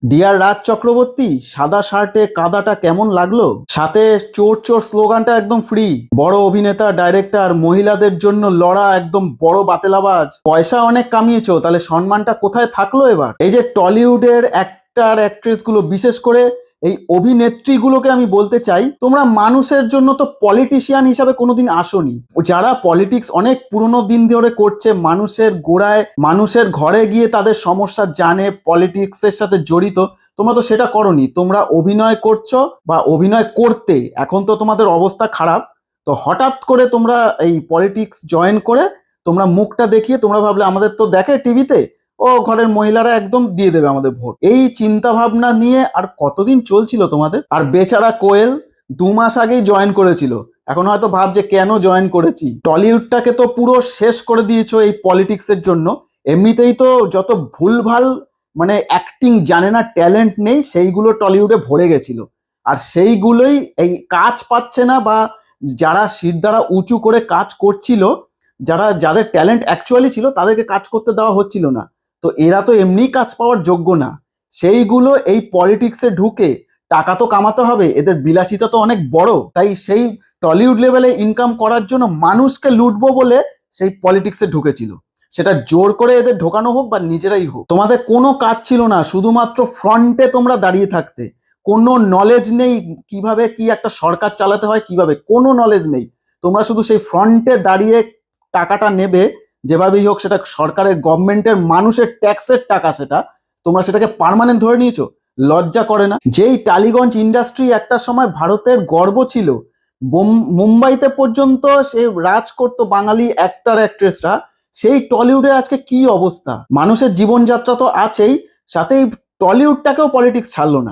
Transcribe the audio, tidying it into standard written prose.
Deer Raj Chakraborty, সাদা শার্টে কাদাটা কেমন লাগলো? সাথে চোর চোর স্লোগানটা একদম ফ্রি। বড় অভিনেতা, ডাইরেক্টর, মহিলাদের জন্য লড়া, একদম বড় বাতেলাবাজ। পয়সা অনেক কামিয়েছো, তাহলে সম্মানটা কোথায় থাকলো এবার? এই যে টলিউডের অ্যাক্টর অ্যাক্ট্রেস গুলো, বিশেষ করে এই অভিনেত্রীগুলোকে আমি বলতে চাই, তোমরা মানুষের জন্য তো পলিটিশিয়ান হিসাবে কোনোদিন আসোনি। যারা পলিটিক্স অনেক পুরনো দিন ধরে করছে, মানুষের গোড়ায়, মানুষের ঘরে গিয়ে তাদের সমস্যা জানে, পলিটিক্সের সাথে জড়িত, তোমরা তো সেটা করনি। তোমরা অভিনয় করছো বা অভিনয় করতে, এখন তো তোমাদের অবস্থা খারাপ। তো হঠাৎ করে তোমরা এই পলিটিক্স জয়েন করে তোমরা মুখটা দেখিয়ে তোমরা ভাবলে আমাদের তো দেখে টিভিতে, ও ঘরের মহিলারা একদম দিয়ে দেবে আমাদের ভোট। এই চিন্তা ভাবনা নিয়ে আর কতদিন চলছিল তোমাদের? আর বেচারা কোয়েল 2 মাস আগেই জয়েন করেছিল, এখন হয়তো ভাবছে কেন জয়েন করেছি। টলিউডটাকে তো পুরো শেষ করে দিয়েছো এই পলিটিক্সের জন্য। এমনিতেই তো যত ভুলভাল, মানে অ্যাক্টিং জানে না, ট্যালেন্ট নেই, সেইগুলো টলিউডে ভরে গেছিল। আর সেইগুলোই এই কাজ পাচ্ছে না, বা যারা শিরদাঁড়া উঁচু করে কাজ করছিল, যাদের ট্যালেন্ট অ্যাকচুয়ালি ছিল, তাদেরকে কাজ করতে দেওয়া হচ্ছিল না। তো এরা তো এমনি কাজ পাওয়ার যোগ্য না, সেইগুলো এই পলিটিক্সে ঢুকে টাকা তো কামাতে হবে, এদের বিলাসিতা তো অনেক বড়। তাই সেই টলিউড লেভেলে ইনকাম করার জন্য মানুষকে লুটবো বলে সেই পলিটিক্সে ঢুকেছিল। সেটা জোর করে এদের ঢোকানো হোক বা নিজেরাই হোক, তোমাদের কোনো কাজ ছিল না, শুধুমাত্র ফ্রন্টে তোমরা দাঁড়িয়ে থাকতে। কোনো নলেজ নেই কিভাবে কি একটা সরকার চালাতে হয়, কিভাবে, কোনো নলেজ নেই। তোমরা শুধু সেই ফ্রন্টে দাঁড়িয়ে টাকাটা নেবে, যেভাবেই হোক, সেটা সরকারের, গভর্নমেন্টের, মানুষের ট্যাক্সের টাকা, সেটা তোমরা সেটাকে পার্মানেন্ট ধরে নিয়েছো। লজ্জা করে না? যেই টালিগঞ্জ ইন্ডাস্ট্রি একটা সময় ভারতের গর্ব ছিল, মুম্বাইতে পর্যন্ত সে রাজ করতো বাঙালি অ্যাক্টর অ্যাক্ট্রেসরা, সেই টলিউডের আজকে কি অবস্থা? মানুষের জীবনযাত্রা তো আছেই, সাথে টলিউডটাকেও পলিটিক্স ছাড়লো না।